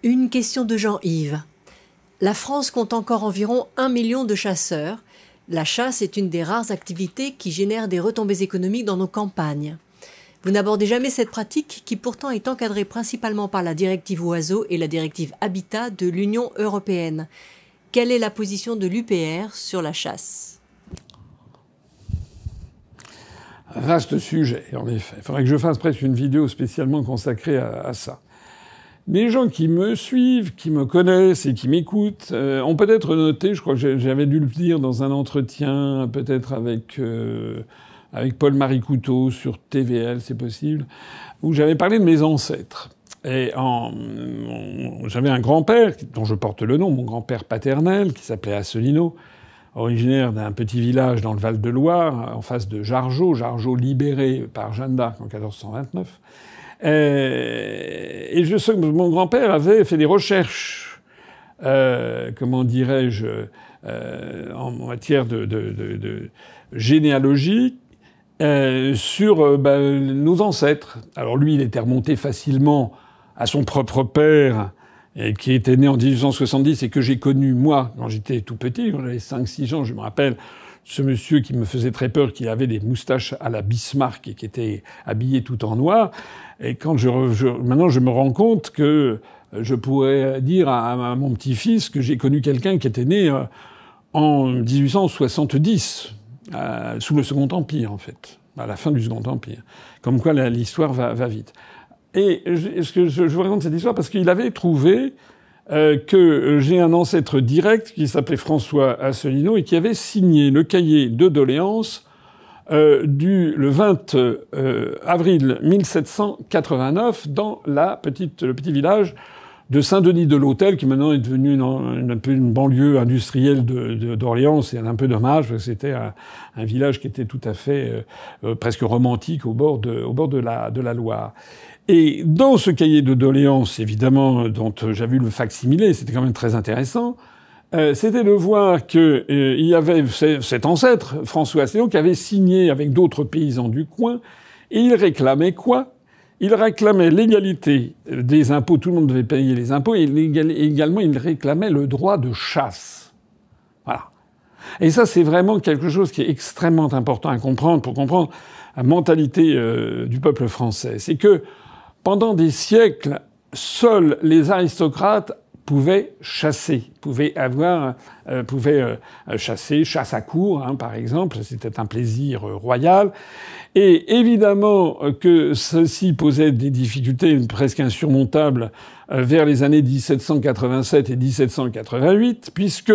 Une question de Jean-Yves. La France compte encore environ 1 million de chasseurs. La chasse est une des rares activités qui génère des retombées économiques dans nos campagnes. Vous n'abordez jamais cette pratique qui pourtant est encadrée principalement par la directive Oiseaux et la directive Habitat de l'Union européenne. Quelle est la position de l'UPR sur la chasse ? Vaste sujet, en effet. Il faudrait que je fasse presque une vidéo spécialement consacrée à ça. Les gens qui me suivent, qui me connaissent et qui m'écoutent ont peut-être noté, je crois que j'avais dû le dire dans un entretien, peut-être avec Paul-Marie Couteau sur TVL, c'est possible, où j'avais parlé de mes ancêtres. Et j'avais un grand-père, dont je porte le nom, mon grand-père paternel, qui s'appelait Asselineau, originaire d'un petit village dans le Val-de-Loire, en face de Jargeau libéré par Jeanne d'Arc en 1429. Et je sais que mon grand-père avait fait des recherches, comment dirais-je, en matière de généalogie sur nos ancêtres. Alors lui, il était remonté facilement à son propre père, qui était né en 1870 et que j'ai connu, moi, quand j'étais tout petit, quand j'avais 5-6 ans, je me rappelle, ce monsieur qui me faisait très peur, qui avait des moustaches à la Bismarck et qui était habillé tout en noir. Et quand maintenant, je me rends compte que je pourrais dire à mon petit-fils que j'ai connu quelqu'un qui était né en 1870, sous le Second Empire, en fait, à la fin du Second Empire. Comme quoi, l'histoire va vite. Et je vous raconte cette histoire parce qu'il avait trouvé que j'ai un ancêtre direct qui s'appelait François Asselineau et qui avait signé le cahier de doléances le 20 avril 1789 dans le petit village de Saint-Denis de l'Hôtel, qui maintenant est devenu un peu une banlieue industrielle d'Orléans. C'est un peu dommage, parce que c'était un village qui était tout à fait presque romantique au bord de la Loire. Et dans ce cahier de doléances, évidemment, dont j'avais vu le facsimilé, c'était quand même très intéressant, c'était de voir qu'il y avait cet ancêtre, François Asselineau, qui avait signé avec d'autres paysans du coin, et il réclamait quoi ? Il réclamait l'égalité des impôts, tout le monde devait payer les impôts, et également il réclamait le droit de chasse. Voilà. Et ça, c'est vraiment quelque chose qui est extrêmement important à comprendre pour comprendre la mentalité du peuple français. C'est que pendant des siècles, seuls les aristocrates pouvaient chasser, pouvaient chasser, chasse à cour, hein, par exemple, c'était un plaisir royal. Et évidemment que ceci posait des difficultés presque insurmontables vers les années 1787 et 1788, puisque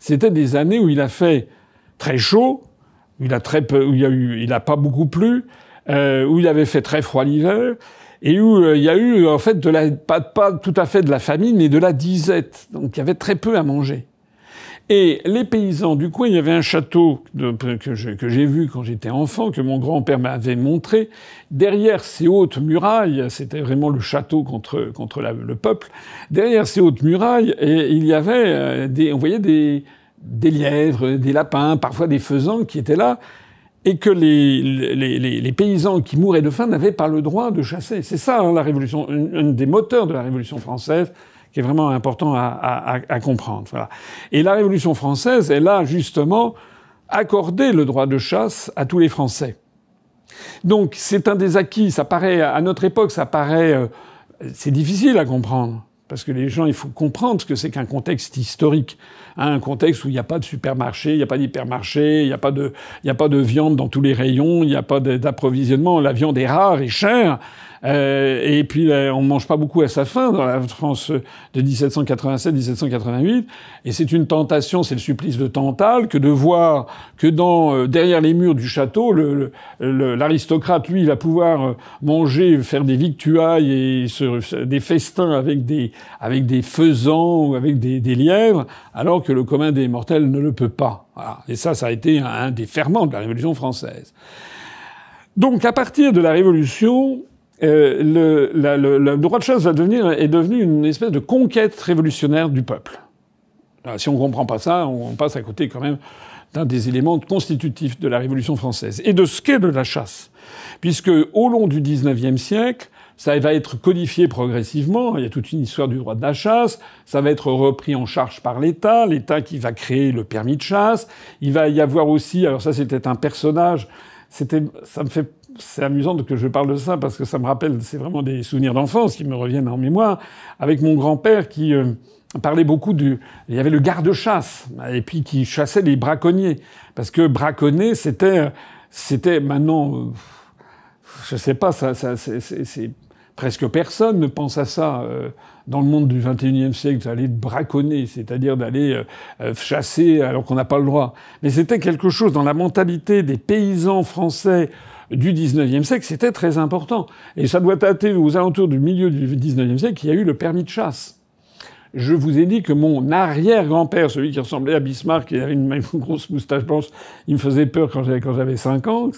c'était des années où il a fait très chaud, où il a pas beaucoup plu, où il avait fait très froid l'hiver, et où il y a eu en fait pas tout à fait de la famine, mais de la disette. Donc il y avait très peu à manger. Et les paysans du coin, il y avait un château que j'ai vu quand j'étais enfant, que mon grand-père m'avait montré. Derrière ces hautes murailles, c'était vraiment le château contre le peuple. Derrière ces hautes murailles, il y avait on voyait des lièvres, des lapins, parfois des faisans qui étaient là, et que les paysans qui mouraient de faim n'avaient pas le droit de chasser. C'est ça, hein, la révolution, un des moteurs de la Révolution française, qui est vraiment important à comprendre. Voilà. Et la Révolution française, elle a justement accordé le droit de chasse à tous les Français. Donc c'est un des acquis. Ça paraît, à notre époque, c'est difficile à comprendre. Parce que les gens, il faut comprendre ce que c'est qu'un contexte historique. Hein, un contexte où il n'y a pas de supermarché, il n'y a pas d'hypermarché, il n'y a pas de viande dans tous les rayons, il n'y a pas d'approvisionnement. La viande est rare et chère. Et puis, on mange pas beaucoup à sa faim dans la France de 1787-1788. Et c'est une tentation, c'est le supplice de Tantale, que de voir que derrière les murs du château, l'aristocrate, lui, il va pouvoir manger, faire des victuailles et des festins avec des faisans ou avec des lièvres, alors que le commun des mortels ne le peut pas. Voilà. Et ça a été un des ferments de la Révolution française. Donc, à partir de la Révolution, le droit de chasse est devenu une espèce de conquête révolutionnaire du peuple. Alors, si on comprend pas ça, on passe à côté quand même d'un des éléments constitutifs de la Révolution française et de ce qu'est de la chasse. Puisque au long du XIXe siècle, Ça va être codifié progressivement. Il y a toute une histoire du droit de la chasse. Ça va être repris en charge par l'État. L'État qui va créer le permis de chasse. Il va y avoir aussi, alors ça c'était un personnage. C'est amusant que je parle de ça parce que ça me rappelle, c'est vraiment des souvenirs d'enfance qui me reviennent en mémoire. Avec mon grand-père qui parlait beaucoup il y avait le garde-chasse. Et puis qui chassait les braconniers. Parce que braconner, c'était maintenant, je sais pas, c'est presque personne ne pense à ça dans le monde du XXIe siècle, d'aller braconner, c'est-à-dire d'aller chasser alors qu'on n'a pas le droit. Mais c'était quelque chose dans la mentalité des paysans français du XIXe siècle, c'était très important. Et ça doit dater aux alentours du milieu du XIXe siècle qu'il y a eu le permis de chasse. Je vous ai dit que mon arrière-grand-père, celui qui ressemblait à Bismarck, il avait une grosse moustache blanche, il me faisait peur quand j'avais 5 ans,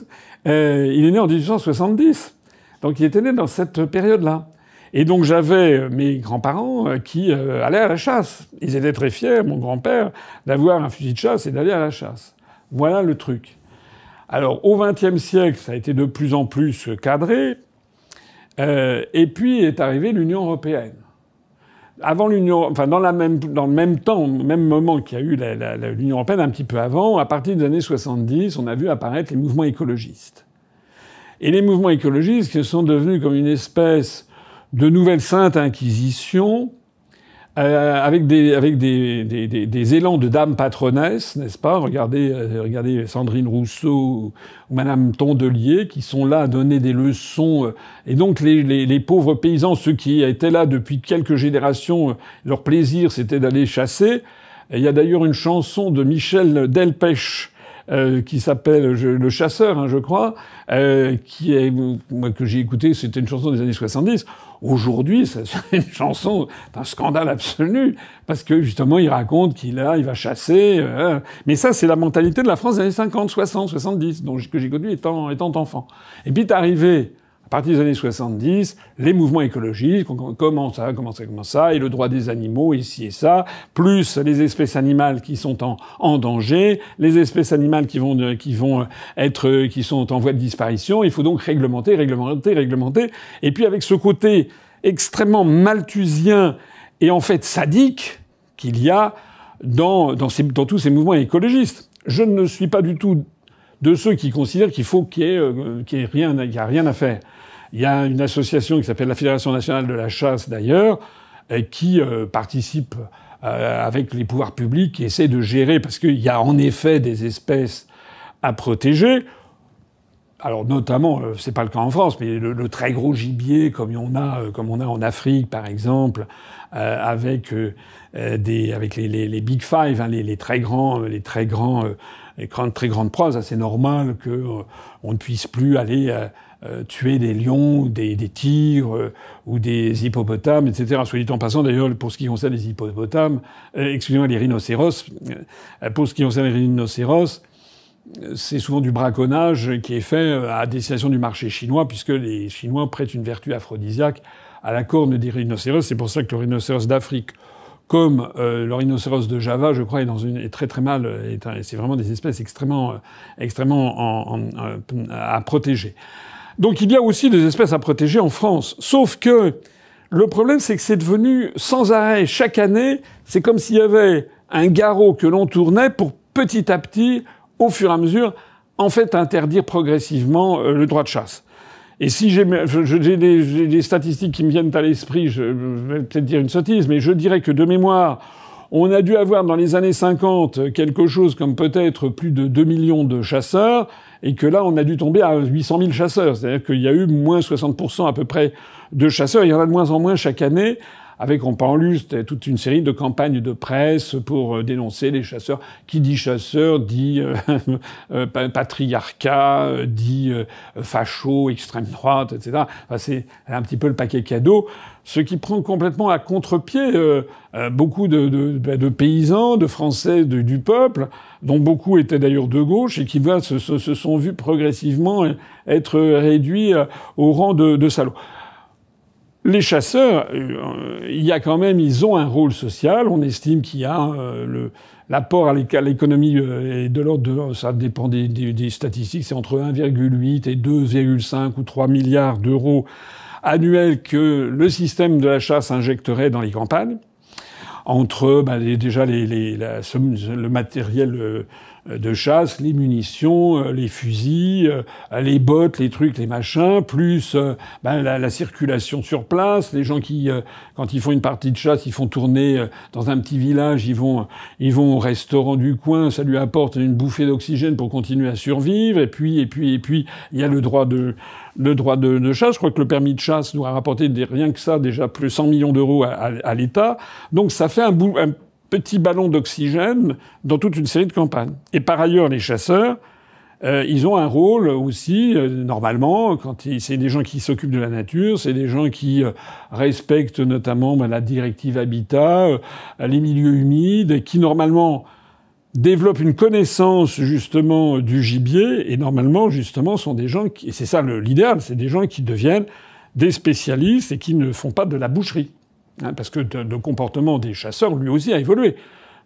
il est né en 1870. Donc il était né dans cette période-là. Et donc j'avais mes grands-parents qui allaient à la chasse. Ils étaient très fiers, mon grand-père, d'avoir un fusil de chasse et d'aller à la chasse. Voilà le truc. Alors au XXe siècle, ça a été de plus en plus cadré. Et puis est arrivée l'Union européenne. Avant l'Union, enfin dans le même temps, au même moment qu'il y a eu l'Union européenne, un petit peu avant, à partir des années 70, on a vu apparaître les mouvements écologistes. Et les mouvements écologistes sont devenus comme une espèce de nouvelle sainte inquisition, avec des élans de dames patronesses, n'est-ce pas? Regardez Sandrine Rousseau ou Madame Tondelier, qui sont là à donner des leçons. Et donc les pauvres paysans, ceux qui étaient là depuis quelques générations, leur plaisir c'était d'aller chasser. Et il y a d'ailleurs une chanson de Michel Delpech qui s'appelle Le Chasseur, hein, je crois, que j'ai écouté, c'était une chanson des années 70. Aujourd'hui, c'est une chanson d'un scandale absolu, parce que justement, il raconte qu'il va chasser. Mais ça, c'est la mentalité de la France des années 50, 60, 70, que j'ai connu étant enfant. Et puis, t'es arrivé, à partir des années 70, les mouvements écologiques, comment ça, et le droit des animaux, ici et ça, plus les espèces animales qui sont en danger, les espèces animales qui sont en voie de disparition. Il faut donc réglementer. Et puis avec ce côté extrêmement malthusien et en fait sadique qu'il y a dans tous ces mouvements écologistes. Je ne suis pas du tout de ceux qui considèrent qu'il y a rien à faire. Il y a une association qui s'appelle la Fédération nationale de la chasse, d'ailleurs, qui participe avec les pouvoirs publics, qui essaie de gérer, parce qu'il y a en effet des espèces à protéger. Alors notamment, c'est pas le cas en France, mais le très gros gibier, comme on a en Afrique, par exemple, avec les Big Five, hein, les très grandes proies, c'est normal on ne puisse plus aller tuer des lions, des tigres ou des hippopotames, etc. Soit dit en passant, d'ailleurs, pour ce qui concerne les hippopotames, excusez-moi, les rhinocéros, pour ce qui concerne les rhinocéros, c'est souvent du braconnage qui est fait à destination du marché chinois, puisque les Chinois prêtent une vertu aphrodisiaque à la corne des rhinocéros. C'est pour ça que le rhinocéros d'Afrique, comme le rhinocéros de Java, je crois, est très très mal. C'est vraiment des espèces extrêmement à protéger. Donc il y a aussi des espèces à protéger en France. Sauf que le problème, c'est que c'est devenu sans arrêt, chaque année, c'est comme s'il y avait un garrot que l'on tournait pour petit à petit, au fur et à mesure, en fait, interdire progressivement le droit de chasse. Et si j'ai des statistiques qui me viennent à l'esprit, je vais peut-être dire une sottise, mais je dirais que de mémoire, on a dû avoir dans les années 50 quelque chose comme peut-être plus de 2 millions de chasseurs, et que là, on a dû tomber à 800 000 chasseurs. C'est-à-dire qu'il y a eu moins 60% à peu près de chasseurs. Il y en a de moins en moins chaque année, avec, on parle toute une série de campagnes de presse pour dénoncer les chasseurs. Qui dit chasseur dit patriarcat, dit facho, extrême droite, etc. Enfin, c'est un petit peu le paquet cadeau. Ce qui prend complètement à contre-pied beaucoup de paysans, de Français du peuple, dont beaucoup étaient d'ailleurs de gauche, et qui se sont vus progressivement être réduits au rang de salauds. Les chasseurs, ils ont un rôle social. On estime qu'il y a l'apport à l'économie est de l'ordre de, ça dépend des statistiques, c'est entre 1,8 et 2,5 ou 3 milliards d'euros annuels que le système de la chasse injecterait dans les campagnes, entre déjà le matériel de chasse, les munitions, les fusils, les bottes, les trucs, les machins, plus la circulation sur place, les gens qui, quand ils font une partie de chasse, ils font tourner dans un petit village, ils vont au restaurant du coin, ça lui apporte une bouffée d'oxygène pour continuer à survivre, et puis il y a le droit de chasse. Je crois que le permis de chasse doit rapporter rien que ça déjà plus 100 millions d'euros à l'État. Donc ça fait un petit ballon d'oxygène dans toute une série de campagnes. Et par ailleurs, les chasseurs, ils ont un rôle aussi, normalement, c'est des gens qui s'occupent de la nature, c'est des gens qui respectent notamment la directive Habitat, les milieux humides, qui normalement développent une connaissance justement du gibier, et normalement justement sont des gens et c'est ça l'idéal, c'est des gens qui deviennent des spécialistes et qui ne font pas de la boucherie. Parce que le comportement des chasseurs, lui aussi, a évolué.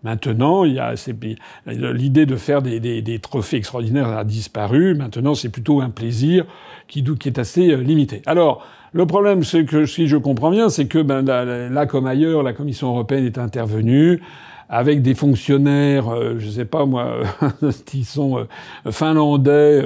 Maintenant, l'idée de faire des trophées extraordinaires a disparu. Maintenant, c'est plutôt un plaisir qui est assez limité. Alors, le problème, c'est que, si je comprends bien, c'est que là comme ailleurs, la Commission européenne est intervenue avec des fonctionnaires, je sais pas moi, qui sont finlandais,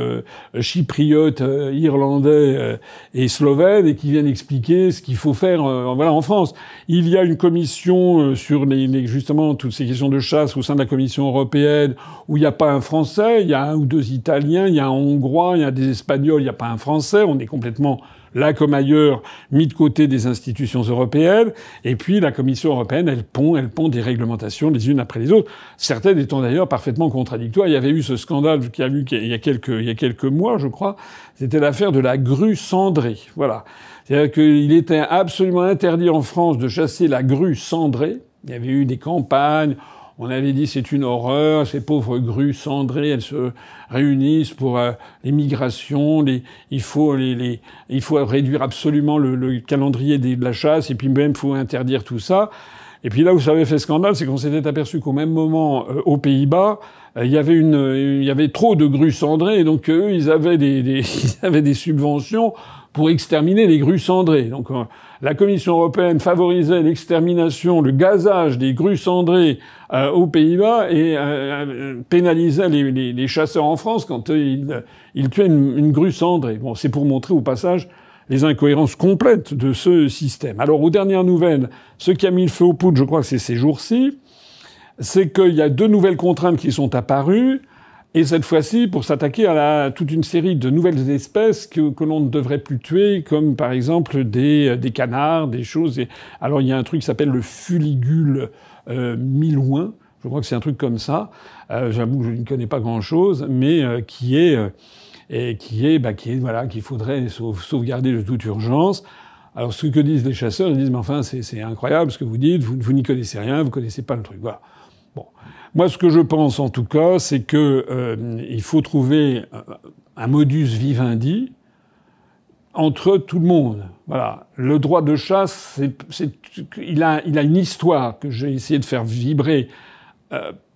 chypriotes, irlandais et slovènes, et qui viennent expliquer ce qu'il faut faire, en France. Il y a une commission sur justement toutes ces questions de chasse au sein de la Commission européenne, où il n'y a pas un Français, il y a un ou deux Italiens, il y a un Hongrois, il y a des Espagnols, il n'y a pas un Français. On est complètement là comme ailleurs, mis de côté des institutions européennes. Et puis la Commission européenne, elle pond des réglementations les unes après les autres, certaines étant d'ailleurs parfaitement contradictoires. Il y avait eu ce scandale qu'il y a eu il y a quelques mois, je crois. C'était l'affaire de la grue cendrée. Voilà. C'est-à-dire qu'il était absolument interdit en France de chasser la grue cendrée. Il y avait eu des campagnes. On avait dit c'est une horreur, ces pauvres grues cendrées, elles se réunissent pour les migrations, il faut réduire absolument le calendrier de la chasse, et puis même il faut interdire tout ça. Et puis là où ça avait fait scandale, c'est qu'on s'était aperçu qu'au même moment, aux Pays-Bas, il y avait trop de grues cendrées, et donc eux, ils avaient des subventions pour exterminer les grues cendrées. Donc la Commission européenne favorisait l'extermination, le gazage des grues cendrées aux Pays-Bas et pénalisait les chasseurs en France quand ils tuaient une grue cendrée. Bon, c'est pour montrer au passage les incohérences complètes de ce système. Alors, aux dernières nouvelles, ce qui a mis le feu aux poudres, je crois que c'est ces jours-ci, c'est qu'il y a 2 nouvelles contraintes qui sont apparues. Et cette fois-ci, pour s'attaquer à toute une série de nouvelles espèces que l'on ne devrait plus tuer, comme par exemple des canards, des choses. Alors il y a un truc qui s'appelle le fuligule milouin. Je crois que c'est un truc comme ça. J'avoue que je ne connais pas grand-chose, mais qu'il faudrait sauvegarder de toute urgence. Alors ce que disent les chasseurs, ils disent mais enfin c'est incroyable ce que vous dites, vous n'y connaissez rien, vous connaissez pas le truc. Voilà. Bon. Moi, ce que je pense, en tout cas, c'est que il faut trouver un modus vivendi entre tout le monde. Voilà. Le droit de chasse, il a une histoire que j'ai essayé de faire vibrer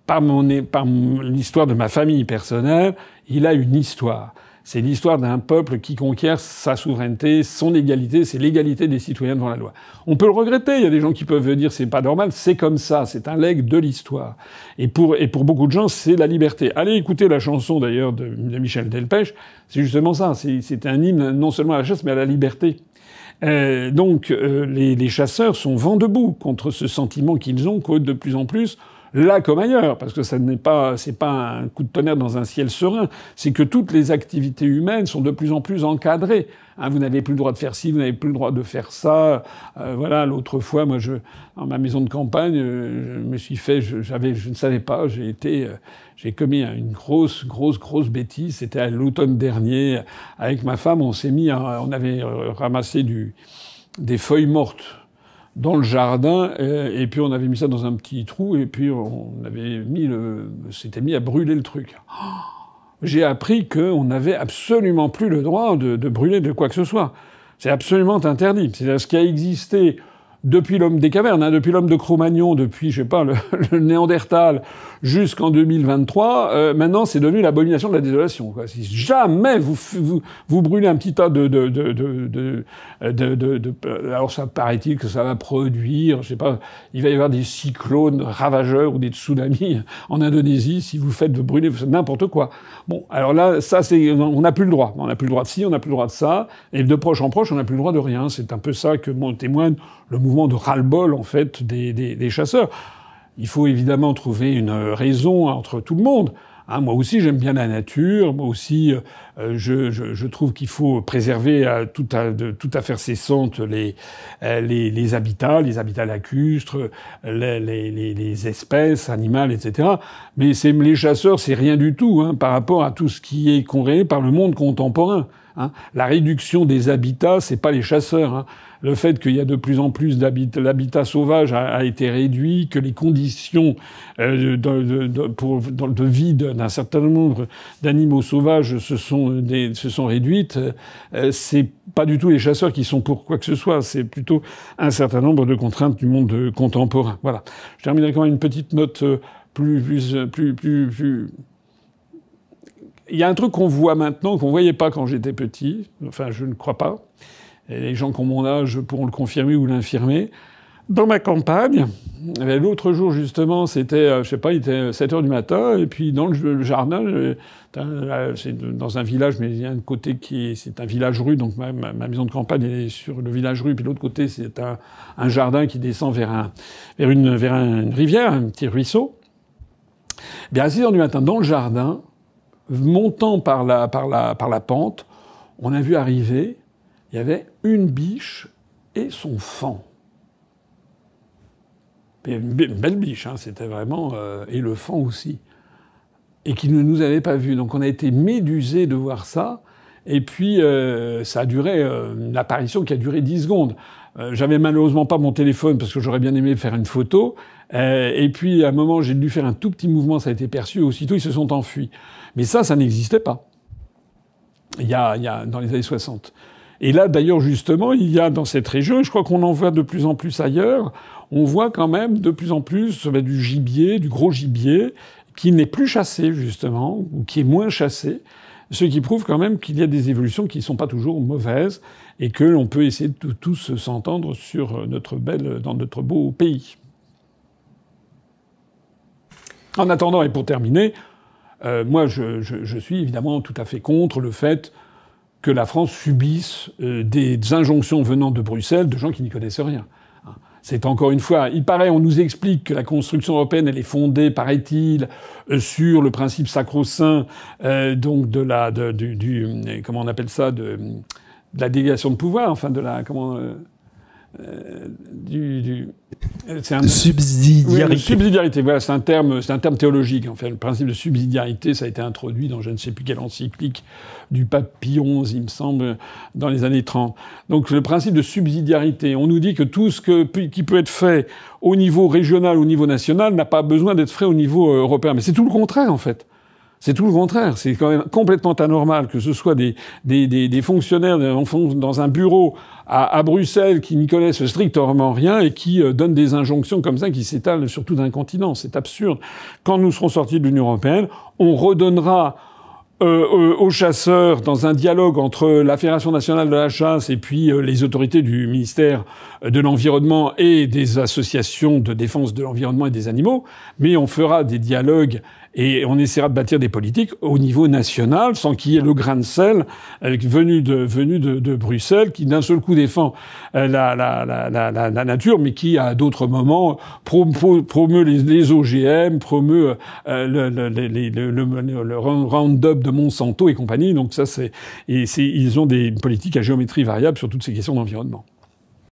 par l'histoire de ma famille personnelle. Il a une histoire. C'est l'histoire d'un peuple qui conquiert sa souveraineté, son égalité, c'est l'égalité des citoyens devant la loi. On peut le regretter, il y a des gens qui peuvent dire c'est pas normal, c'est comme ça, c'est un legs de l'histoire. Et pour beaucoup de gens, c'est la liberté. Allez écouter la chanson d'ailleurs de Michel Delpech, c'est justement ça, c'est un hymne non seulement à la chasse mais à la liberté. Donc les chasseurs sont vent debout contre ce sentiment qu'ils ont que de plus en plus, là comme ailleurs, parce que c'est pas un coup de tonnerre dans un ciel serein, c'est que toutes les activités humaines sont de plus en plus encadrées. Vous n'avez plus le droit de faire ci, vous n'avez plus le droit de faire ça. Voilà, l'autre fois, moi, dans ma maison de campagne, je me suis fait, je ne savais pas, j'ai commis une grosse bêtise. C'était à l'automne dernier. Avec ma femme, on avait ramassé des feuilles mortes dans le jardin, et puis on avait mis ça dans un petit trou, et puis on avait s'était mis à brûler le truc. J'ai appris qu'on n'avait absolument plus le droit de brûler de quoi que ce soit. C'est absolument interdit. C'est-à-dire ce qui a existé depuis l'homme des cavernes, hein, depuis l'homme de Cro-Magnon, depuis, je sais pas, le Néandertal, jusqu'en 2023, maintenant c'est devenu l'abomination de la désolation, quoi. Si jamais vous brûlez un petit tas alors ça paraît-il que ça va produire, je sais pas, il va y avoir des cyclones ravageurs ou des tsunamis en Indonésie si vous faites brûler n'importe quoi. Bon, alors là, ça c'est, on n'a plus le droit. On n'a plus le droit de ci, on n'a plus le droit de ça, et de proche en proche, on n'a plus le droit de rien. C'est un peu ça que témoigne le mouvement de ras-le-bol, en fait, des chasseurs. Il faut évidemment trouver une raison entre tout le monde. Hein, moi aussi, j'aime bien la nature. Moi aussi, je trouve qu'il faut préserver tout à faire cessante les habitats lacustres, les espèces animales, etc. Mais les chasseurs, c'est rien du tout, hein, par rapport à tout ce qui est créé par le monde contemporain. Hein. La réduction des habitats, c'est pas les chasseurs. Hein. Le fait qu'il y a de plus en plus l'habitat sauvage a été réduit, que les conditions de vie d'un certain nombre d'animaux sauvages se sont réduites, c'est pas du tout les chasseurs qui sont pour quoi que ce soit, c'est plutôt un certain nombre de contraintes du monde contemporain. Voilà. Je terminerai quand même une petite note plus. Il y a un truc qu'on voit maintenant, qu'on voyait pas quand j'étais petit. Enfin, je ne crois pas. Et les gens qui ont mon âge pourront le confirmer ou l'infirmer. Dans ma campagne, l'autre jour, justement, c'était, je sais pas, il était 7 heures du matin, et puis dans le jardin, c'est dans un village, mais il y a un côté c'est un village-rue, donc ma maison de campagne est sur le village-rue, puis l'autre côté, c'est un jardin qui descend vers une rivière, un petit ruisseau. Bien, à 6 heures du matin, dans le jardin, montant par la pente, on a vu arriver, il y avait une biche et son faon. Une belle biche, hein, c'était vraiment... et le faon aussi. Et qui ne nous avait pas vus. Donc on a été médusés de voir ça. Et puis ça a duré... une apparition qui a duré 10 secondes. J'avais malheureusement pas mon téléphone parce que j'aurais bien aimé faire une photo. Et puis à un moment, j'ai dû faire un tout petit mouvement, ça a été perçu. Aussitôt, ils se sont enfuis. Mais ça n'existait pas. Il y a dans les années 60. Et là, d'ailleurs, justement, il y a dans cette région, et je crois qu'on en voit de plus en plus ailleurs, on voit quand même de plus en plus du gibier, du gros gibier, qui n'est plus chassé, justement, ou qui est moins chassé, ce qui prouve quand même qu'il y a des évolutions qui ne sont pas toujours mauvaises, et que l'on peut essayer de tous s'entendre sur dans notre beau pays. En attendant, et pour terminer, moi, je suis évidemment tout à fait contre le fait que la France subisse des injonctions venant de Bruxelles de gens qui n'y connaissent rien. C'est encore une fois, il paraît, on nous explique que la construction européenne, elle est fondée, paraît-il, sur le principe sacro-saint, donc comment on appelle ça, de la délégation de pouvoir, enfin de la subsidiarité. Oui, subsidiarité, voilà, c'est un terme théologique. En fait, le principe de subsidiarité, ça a été introduit dans je ne sais plus quelle encyclique du pape Pie XI, il me semble, dans les années 30. Donc, le principe de subsidiarité, on nous dit que tout ce qui peut être fait au niveau régional, au niveau national, n'a pas besoin d'être fait au niveau européen. Mais c'est tout le contraire, en fait. C'est tout le contraire. C'est quand même complètement anormal que ce soit des fonctionnaires dans un bureau à Bruxelles qui n'y connaissent strictement rien et qui donnent des injonctions comme ça qui s'étalent sur tout un continent. C'est absurde. Quand nous serons sortis de l'Union européenne, on redonnera aux chasseurs, dans un dialogue entre la Fédération nationale de la chasse et puis les autorités du ministère de l'Environnement et des associations de défense de l'environnement et des animaux, mais on fera des dialogues et on essaiera de bâtir des politiques au niveau national sans qu'il y ait le grain de sel venu de Bruxelles qui d'un seul coup défend la nature mais qui à d'autres moments promeut les OGM, promeut le Roundup de Monsanto et compagnie. Donc ça ils ont une politique à géométrie variable sur toutes ces questions d'environnement.